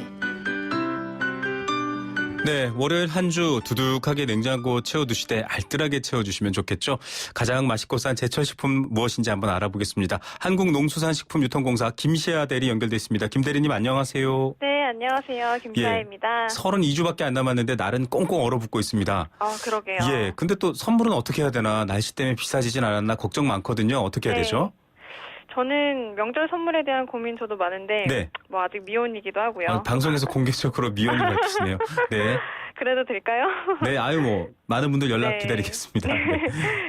네, 월요일 한 주 두둑하게 냉장고 채워두시되 알뜰하게 채워주시면 좋겠죠. 가장 맛있고 싼 제철식품 무엇인지 한번 알아보겠습니다. 한국농수산식품유통공사 김시아 대리 연결돼 있습니다. 김 대리님 안녕하세요. 네, 안녕하세요. 김시아입니다. 32주밖에 안 남았는데 날은 꽁꽁 얼어붙고 있습니다. 그러게요. 근데 또 선물은 어떻게 해야 되나, 날씨 때문에 비싸지진 않았나 걱정 많거든요. 어떻게 해야 되죠? 저는 명절 선물에 대한 고민 저도 많은데 네. 뭐 아직 미혼이기도 하고요. 방송에서 공개적으로 미혼을 밝히시네요. 네. 그래도 될까요? 네, 아유 뭐 많은 분들 연락 네. 기다리겠습니다. 네.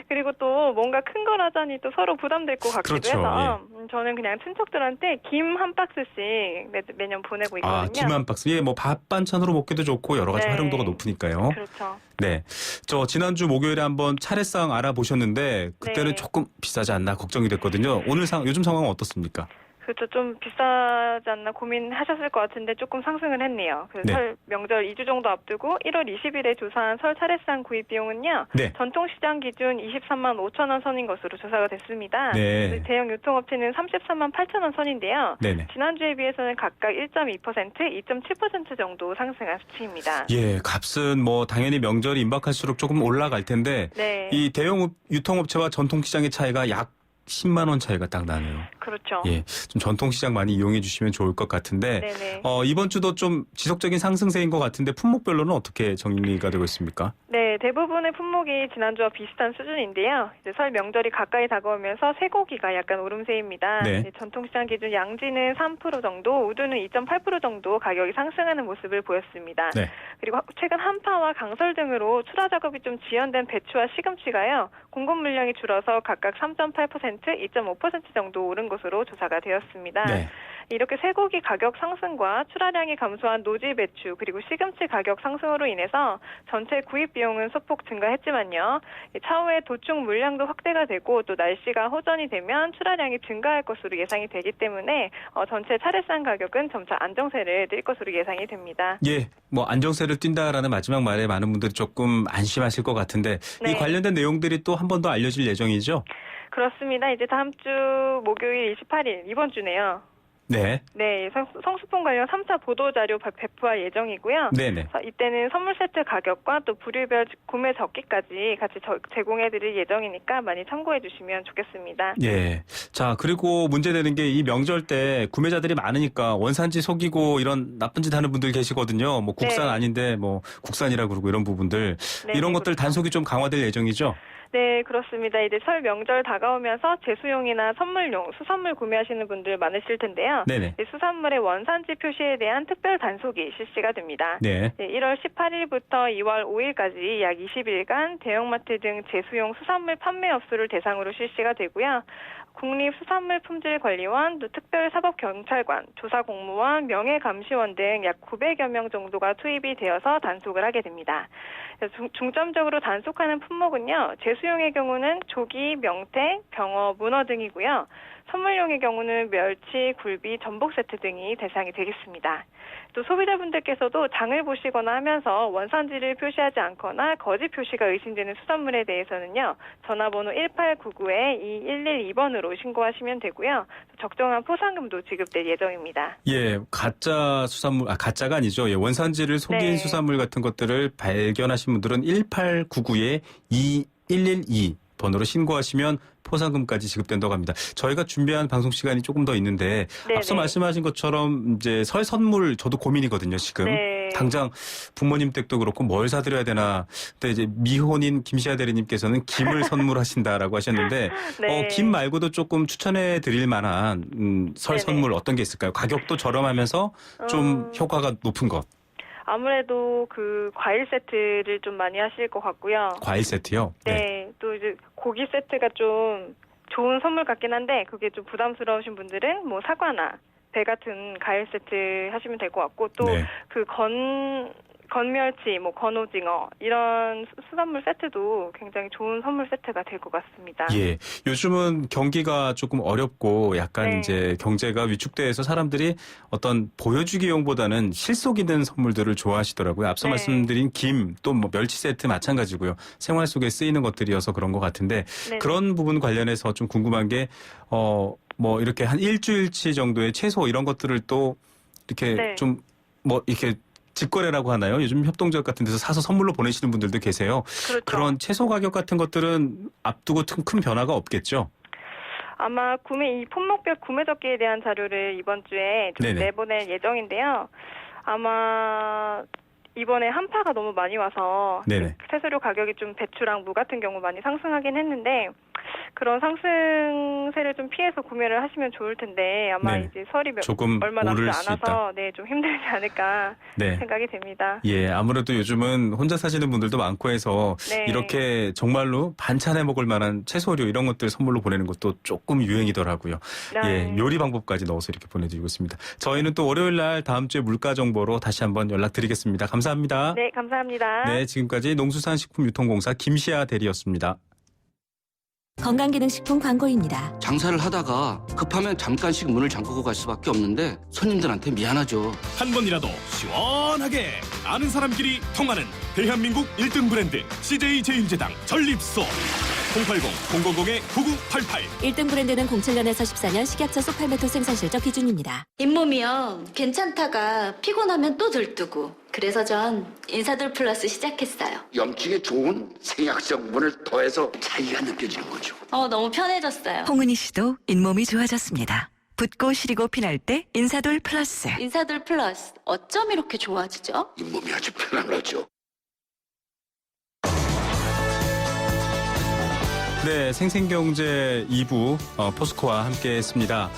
그리고 또 뭔가 큰 거라자니 또 서로 부담될 것 같기도 그렇죠, 해서 저는 그냥 친척들한테 김 한 박스씩 매년 보내고 있거든요. 아, 김 한 박스. 예, 뭐 밥 반찬으로 먹기도 좋고 여러 가지 네. 활용도가 높으니까요. 그렇죠. 네. 저 지난주 목요일에 한번 차례상 알아보셨는데 그때는 네. 조금 비싸지 않나 걱정이 됐거든요. 오늘 요즘 상황은 어떻습니까? 그렇죠. 좀 비싸지 않나 고민하셨을 것 같은데 조금 상승을 했네요. 그래서 네. 설 명절 2주 정도 앞두고 1월 20일에 조사한 설 차례상 구입 비용은요. 네. 전통시장 기준 23만 5천 원 선인 것으로 조사가 됐습니다. 네. 대형 유통업체는 33만 8천 원 선인데요. 네네. 지난주에 비해서는 각각 1.2%, 2.7% 정도 상승한 수치입니다. 예, 값은 뭐 당연히 명절이 임박할수록 조금 올라갈 텐데 네. 이 대형 유통업체와 전통시장의 차이가 약 10만 원 차이가 딱 나네요. 그렇죠. 예, 좀 전통시장 많이 이용해 주시면 좋을 것 같은데 네네. 이번 주도 좀 지속적인 상승세인 것 같은데 품목별로는 어떻게 정리가 되고 있습니까? 네, 대부분의 품목이 지난주와 비슷한 수준인데요. 이제 설 명절이 가까이 다가오면서 쇠고기가 약간 오름세입니다. 네. 이제 전통시장 기준 양지는 3% 정도, 우두는 2.8% 정도 가격이 상승하는 모습을 보였습니다. 네. 그리고 최근 한파와 강설 등으로 출하 작업이 좀 지연된 배추와 시금치가요. 공급 물량이 줄어서 각각 3.8%, 2.5% 정도 오른 것으로 조사가 되었습니다. 네. 이렇게 쇠고기 가격 상승과 출하량이 감소한 노지 배추 그리고 시금치 가격 상승으로 인해서 전체 구입 비용은 소폭 증가했지만요. 차후에 도축 물량도 확대가 되고 또 날씨가 호전이 되면 출하량이 증가할 것으로 예상이 되기 때문에 전체 차례상 가격은 점차 안정세를 띨 것으로 예상이 됩니다. 예, 뭐 안정세를 띈다라는 마지막 말에 많은 분들이 조금 안심하실 것 같은데 네. 이 관련된 내용들이 또 한 번 더 알려질 예정이죠? 그렇습니다. 이제 다음 주 목요일 28일 이번 주네요. 네. 네, 성수품 관련 3차 보도자료 배포할 예정이고요. 네네. 이때는 선물 세트 가격과 또 부류별 구매 적기까지 같이 제공해드릴 예정이니까 많이 참고해 주시면 좋겠습니다. 예. 자, 그리고 문제되는 게 이 명절 때 구매자들이 많으니까 원산지 속이고 이런 나쁜 짓 하는 분들 계시거든요. 뭐 국산 네. 아닌데 뭐 국산이라 그러고 이런 부분들. 네, 이런 네, 것들 그렇죠. 단속이 좀 강화될 예정이죠? 네, 그렇습니다. 이제 설 명절 다가오면서 제수용이나 선물용, 수산물 구매하시는 분들 많으실 텐데요. 네네. 수산물의 원산지 표시에 대한 특별 단속이 실시가 됩니다. 네. 1월 18일부터 2월 5일까지 약 20일간 대형마트 등 제수용 수산물 판매 업소를 대상으로 실시가 되고요. 국립수산물품질관리원, 또 특별사법경찰관, 조사공무원, 명예감시원 등 약 900여 명 정도가 투입이 되어서 단속을 하게 됩니다. 중점적으로 단속하는 품목은요. 제수용의 경우는 조기, 명태, 병어, 문어 등이고요. 선물용의 경우는 멸치, 굴비, 전복 세트 등이 대상이 되겠습니다. 또 소비자분들께서도 장을 보시거나 하면서 원산지를 표시하지 않거나 거짓 표시가 의심되는 수산물에 대해서는요. 전화번호 1899-2112번으로 신고하시면 되고요. 적정한 포상금도 지급될 예정입니다. 예, 가짜 수산물, 가짜가 아니죠. 예, 원산지를 속인 네. 수산물 같은 것들을 발견하신 분들은 1899-2112 번호로 신고하시면 포상금까지 지급된다고 합니다. 저희가 준비한 방송 시간이 조금 더 있는데 네네. 앞서 말씀하신 것처럼 이제 설 선물 저도 고민이거든요, 지금. 네. 당장 부모님 댁도 그렇고 뭘 사드려야 되나. 근데 이제 미혼인 김시아 대리님께서는 김을 선물하신다라고 하셨는데 네. 김 말고도 조금 추천해 드릴 만한 설 네네. 선물 어떤 게 있을까요? 가격도 저렴하면서 좀 효과가 높은 것. 아무래도 그 과일 세트를 좀 많이 하실 것 같고요. 과일 세트요? 네. 또 이제 고기 세트가 좀 좋은 선물 같긴 한데 그게 좀 부담스러우신 분들은 뭐 사과나 배 같은 과일 세트 하시면 될 것 같고 또 네. 그 건멸치, 뭐 건오징어 이런 수산물 세트도 굉장히 좋은 선물 세트가 될 것 같습니다. 예. 요즘은 경기가 조금 어렵고 약간 네. 이제 경제가 위축돼서 사람들이 어떤 보여주기용보다는 실속 있는 선물들을 좋아하시더라고요. 앞서 네. 말씀드린 김, 또 뭐 멸치 세트 마찬가지고요. 생활 속에 쓰이는 것들이어서 그런 것 같은데 네네. 그런 부분 관련해서 좀 궁금한 게 뭐 이렇게 한 일주일치 정도의 채소 이런 것들을 또 이렇게 네. 좀 뭐 이렇게 직거래라고 하나요? 요즘 협동조합 같은 데서 사서 선물로 보내시는 분들도 계세요. 그렇죠. 그런 채소 가격 같은 것들은 앞두고 큰 변화가 없겠죠? 아마 이 품목별 구매 적기에 대한 자료를 이번 주에 좀 네네. 내보낼 예정인데요. 아마 이번에 한파가 너무 많이 와서 네네. 채소료 가격이 좀 배추랑 무 같은 경우 많이 상승하긴 했는데 그런 상승세를 좀 피해서 구매를 하시면 좋을 텐데 아마 네. 이제 설이 조금 얼마 남지 오를 수 않아서 네, 좀 힘들지 않을까 네. 생각이 됩니다. 예, 아무래도 요즘은 혼자 사시는 분들도 많고 해서 네. 이렇게 정말로 반찬해 먹을 만한 채소류 이런 것들 선물로 보내는 것도 조금 유행이더라고요. 네. 예, 요리 방법까지 넣어서 이렇게 보내드리고 있습니다. 저희는 또 월요일 날 다음 주에 물가 정보로 다시 한번 연락드리겠습니다. 감사합니다. 네, 감사합니다. 네, 지금까지 농수산식품유통공사 김시아 대리였습니다. 건강기능식품 광고입니다. 장사를 하다가 급하면 잠깐씩 문을 잠그고 갈 수밖에 없는데 손님들한테 미안하죠. 한 번이라도 시원하게 아는 사람끼리 통하는 대한민국 1등 브랜드 CJ 제일제당 전립소 080-000-9988 1등 브랜드는 07년에서 14년 식약처 소팔메토 생산 실적 기준입니다. 잇몸이요. 괜찮다가 피곤하면 또 들뜨고. 그래서 전 인사돌 플러스 시작했어요. 염증에 좋은 생약 성분을 더해서 차이가 느껴지는 거죠. 너무 편해졌어요. 홍은희 씨도 잇몸이 좋아졌습니다. 붓고 시리고 피날 때 인사돌 플러스. 인사돌 플러스. 어쩜 이렇게 좋아지죠? 잇몸이 아주 편안하죠. 네, 생생경제 2부 포스코와 함께했습니다.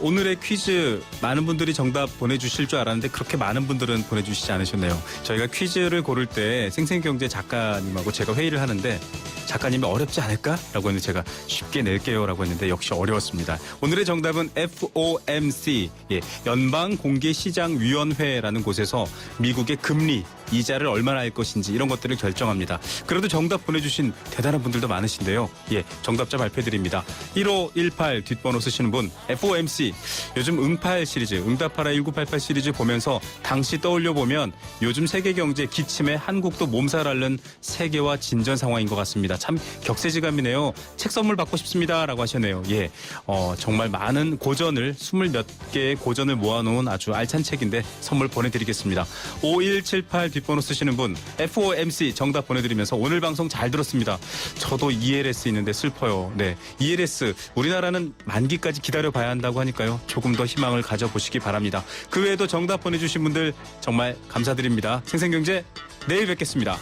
오늘의 퀴즈 많은 분들이 정답 보내주실 줄 알았는데 그렇게 많은 분들은 보내주시지 않으셨네요. 저희가 퀴즈를 고를 때 생생경제 작가님하고 제가 회의를 하는데 작가님이 어렵지 않을까라고 했는데 제가 쉽게 낼게요라고 했는데 역시 어려웠습니다. 오늘의 정답은 FOMC, 연방공개시장위원회라는 곳에서 미국의 금리, 이자를 얼마나 할 것인지 이런 것들을 결정합니다. 그래도 정답 보내주신 대단한 분들도 많으신데요. 정답자 발표드립니다. 1518 뒷번호 쓰시는 분 FOMC 요즘 응팔 시리즈 응답하라 1988 시리즈 보면서 당시 떠올려보면 요즘 세계경제 기침에 한국도 몸살 앓는 세계와 진전 상황인 것 같습니다. 참 격세지감이네요. 책 선물 받고 싶습니다 라고 하셨네요. 정말 많은 고전을 20몇 개의 고전을 모아놓은 아주 알찬 책인데 선물 보내드리겠습니다. 5178 뒷번호 쓰시는 분 FOMC 정답 보내드리면서 오늘 방송 잘 들었습니다. 저도 ELS 있는데 슬퍼요. 네, ELS 우리나라는 만기까지 기다려봐야 한다고 하니까요. 조금 더 희망을 가져보시기 바랍니다. 그 외에도 정답 보내주신 분들 정말 감사드립니다. 생생경제 내일 뵙겠습니다.